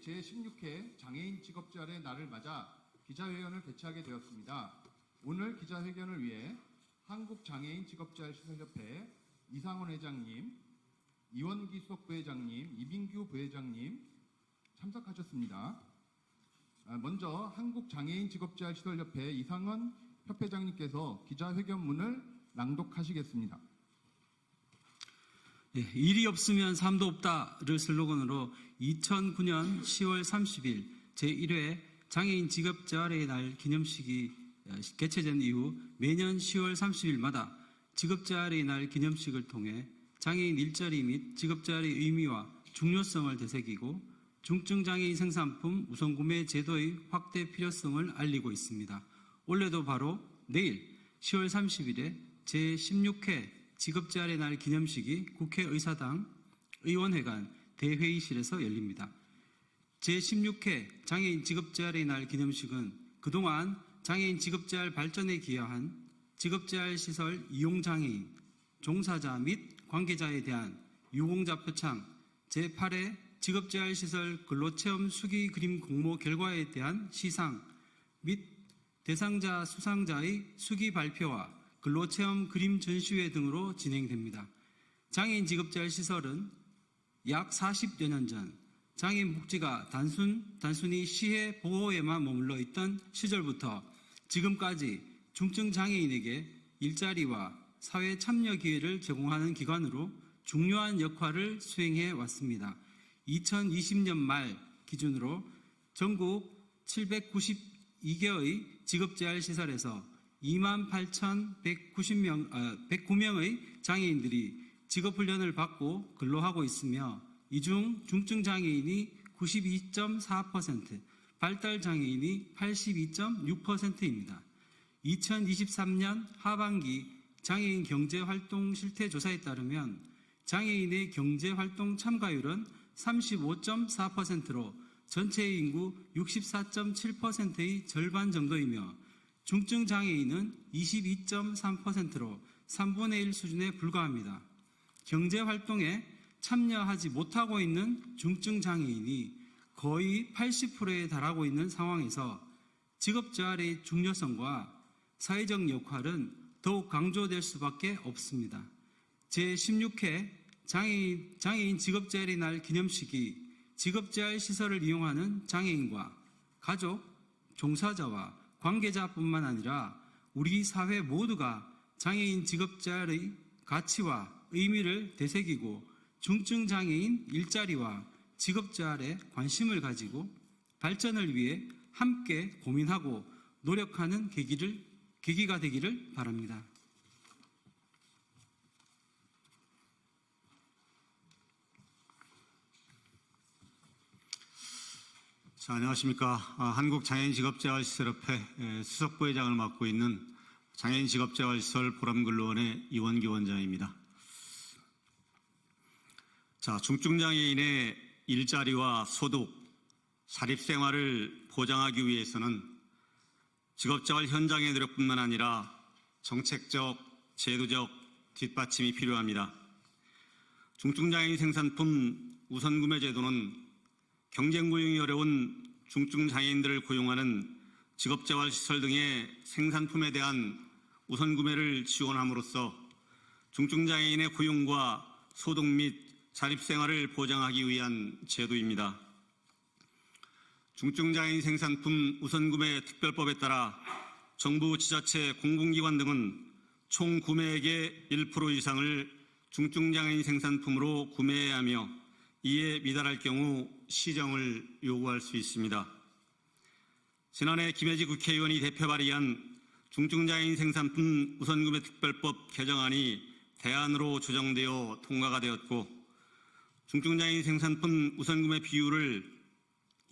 제16회 장애인 직업재활의 날을 맞아 기자회견을 개최하게 되었습니다. 오늘 기자회견을 위해 한국장애인 직업재활시설협회 이상원 회장님, 이원기 수석부회장님, 이민규 부회장님 참석하셨습니다. 먼저 한국장애인 직업재활시설협회 이상원 협회장님께서 기자회견문을 낭독하시겠습니다. 일이 없으면 삶도 없다를 슬로건으로 2009년 10월 30일 제1회 장애인 직업재활의 날 기념식이 개최된 이후 매년 10월 30일마다 직업재활의 날 기념식을 통해 장애인 일자리 및 직업재활의 의미와 중요성을 되새기고 중증장애인 생산품 우선구매 제도의 확대 필요성을 알리고 있습니다. 올해도 바로 내일 10월 30일에 제16회 직업재활의 날 기념식이 국회의사당 의원회관 대회의실에서 열립니다. 제16회 장애인 직업재활의 날 기념식은 그동안 장애인 직업재활 발전에 기여한 직업재활시설 이용장애인, 종사자 및 관계자에 대한 유공자 표창, 제8회 직업재활시설 근로체험 수기 그림 공모 결과에 대한 시상 및 대상자 수상자의 수기 발표와 근로체험 그림 전시회 등으로 진행됩니다. 장애인 직업재활시설은 약 40여 년 전 장애인 복지가 단순히 시혜 보호에만 머물러 있던 시절부터 지금까지 중증 장애인에게 일자리와 사회 참여 기회를 제공하는 기관으로 중요한 역할을 수행해 왔습니다. 2020년 말 기준으로 전국 792개의 직업재활시설에서 28,109명의 장애인들이 직업훈련을 받고 근로하고 있으며 이 중 중증장애인이 92.4%, 발달장애인이 82.6%입니다. 2023년 하반기 장애인 경제활동 실태조사에 따르면 장애인의 경제활동 참가율은 35.4%로 전체 인구 64.7%의 절반 정도이며 중증장애인은 22.3%로 3분의 1 수준에 불과합니다. 경제활동에 참여하지 못하고 있는 중증장애인이 거의 80%에 달하고 있는 상황에서 직업재활의 중요성과 사회적 역할은 더욱 강조될 수밖에 없습니다. 제16회 장애인 직업재활의 날 기념식이 직업재활시설을 이용하는 장애인과 가족, 종사자와 관계자뿐만 아니라 우리 사회 모두가 장애인 직업재활의 가치와 의미를 되새기고 중증장애인 일자리와 직업재활에 관심을 가지고 발전을 위해 함께 고민하고 노력하는 계기가 되기를 바랍니다. 자, 안녕하십니까. 한국장애인직업재활시설협회 수석부회장을 맡고 있는 장애인직업재활시설 보람근로원의 이원기 원장입니다. 자, 중증장애인의 일자리와 소득, 자립생활을 보장하기 위해서는 직업재활 현장의 노력뿐만 아니라 정책적, 제도적 뒷받침이 필요합니다. 중증장애인 생산품 우선구매 제도는 경쟁 고용이 어려운 중증 장애인들을 고용하는 직업재활시설 등의 생산품에 대한 우선 구매를 지원함으로써 중증 장애인의 고용과 소득 및 자립생활을 보장하기 위한 제도입니다. 중증 장애인 생산품 우선 구매 특별법에 따라 정부, 지자체, 공공기관 등은 총 구매액의 1% 이상을 중증 장애인 생산품으로 구매해야 하며 이에 미달할 경우 시정을 요구할 수 있습니다. 지난해 김혜지 국회의원이 대표 발의한 중증장애인 생산품 우선구매 특별법 개정안이 대안으로 조정되어 통과가 되었고 중증장애인 생산품 우선구매 비율을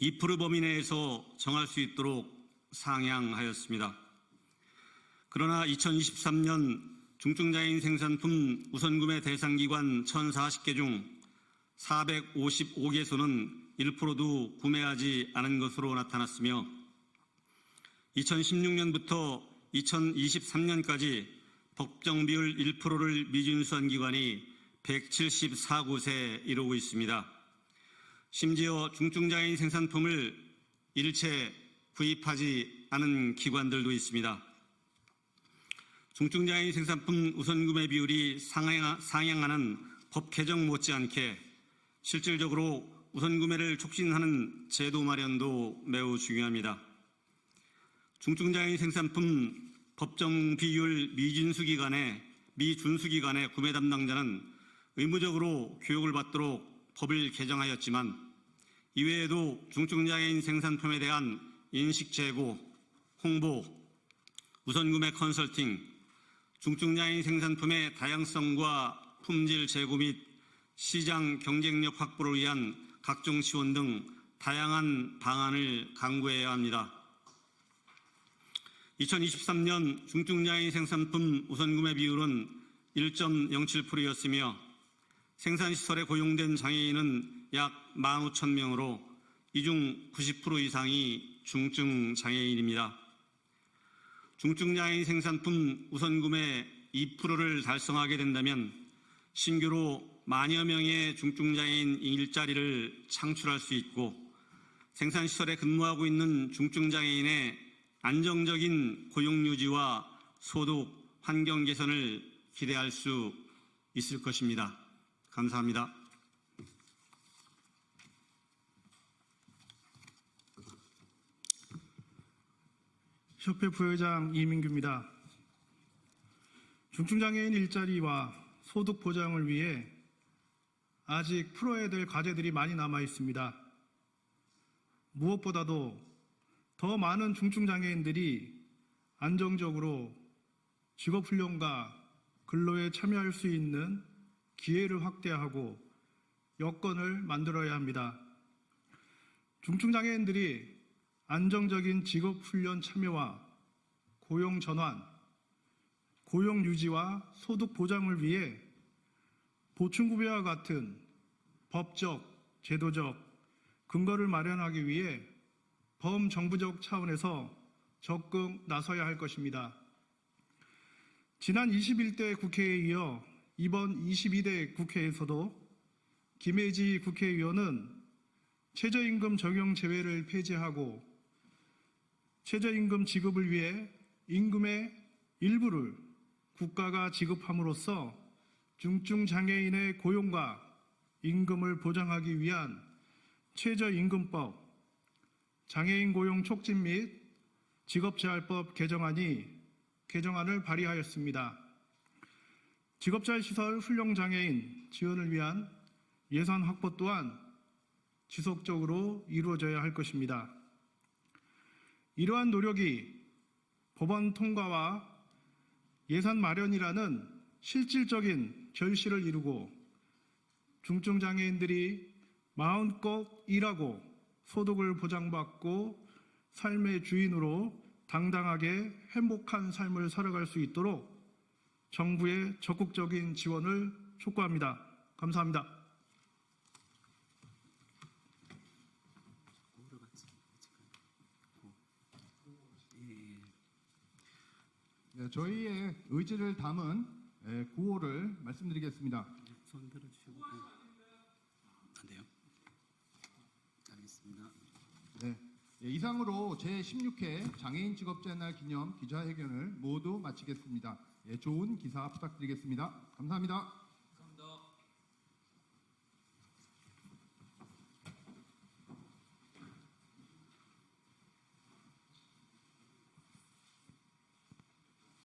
2% 범위 내에서 정할 수 있도록 상향하였습니다. 그러나 2023년 중증장애인 생산품 우선구매 대상기관 1,040개 중 455개소는 1%도 구매하지 않은 것으로 나타났으며 2016년부터 2023년까지 법정 비율 1%를 미준수한 기관이 174곳에 이르고 있습니다. 심지어 중증장애인 생산품을 일체 구입하지 않은 기관들도 있습니다. 중증장애인 생산품 우선구매 비율이 상향하는 법 개정 못지않게 실질적으로 우선구매를 촉진하는 제도 마련도 매우 중요합니다. 중증장애인 생산품 법정 비율 미준수 기관의 구매 담당자는 의무적으로 교육을 받도록 법을 개정하였지만 이외에도 중증장애인 생산품에 대한 인식 제고, 홍보, 우선구매 컨설팅, 중증장애인 생산품의 다양성과 품질 제고 및 시장 경쟁력 확보를 위한 각종 지원 등 다양한 방안을 강구해야 합니다. 2023년 중증장애인 생산품 우선구매 비율은 1.07%였으며 생산시설에 고용된 장애인은 약 15,000명으로 이 중 90% 이상이 중증장애인입니다. 중증장애인 생산품 우선구매 2%를 달성하게 된다면 신규로 만여 명의 중증장애인 일자리를 창출할 수 있고 생산시설에 근무하고 있는 중증장애인의 안정적인 고용 유지와 소득, 환경 개선을 기대할 수 있을 것입니다. 감사합니다. 협회 부회장 이민규입니다. 중증장애인 일자리와 소득 보장을 위해 아직 풀어야 될 과제들이 많이 남아 있습니다. 무엇보다도 더 많은 중증장애인들이 안정적으로 직업훈련과 근로에 참여할 수 있는 기회를 확대하고 여건을 만들어야 합니다. 중증장애인들이 안정적인 직업훈련 참여와 고용 전환, 고용 유지와 소득 보장을 위해 보충급여와 같은 법적, 제도적 근거를 마련하기 위해 범정부적 차원에서 적극 나서야 할 것입니다. 지난 21대 국회에 이어 이번 22대 국회에서도 김혜지 국회의원은 최저임금 적용 제외를 폐지하고 최저임금 지급을 위해 임금의 일부를 국가가 지급함으로써 중증장애인의 고용과 임금을 보장하기 위한 최저임금법, 장애인 고용 촉진 및 직업재활법 개정안을 발의하였습니다. 직업재활시설 훈련장애인 지원을 위한 예산 확보 또한 지속적으로 이루어져야 할 것입니다. 이러한 노력이 법안 통과와 예산 마련이라는 실질적인 결실을 이루고 중증장애인들이 마음껏 일하고 소득을 보장받고 삶의 주인으로 당당하게 행복한 삶을 살아갈 수 있도록 정부의 적극적인 지원을 촉구합니다. 감사합니다. 네, 저희의 의지를 담은 구호를 말씀드리겠습니다. 손 들어주시고. 안 돼요? 알겠습니다. 네, 이상으로 제16회 장애인 직업자의 날 기념 기자회견을 모두 마치겠습니다. 좋은 기사 부탁드리겠습니다. 감사합니다.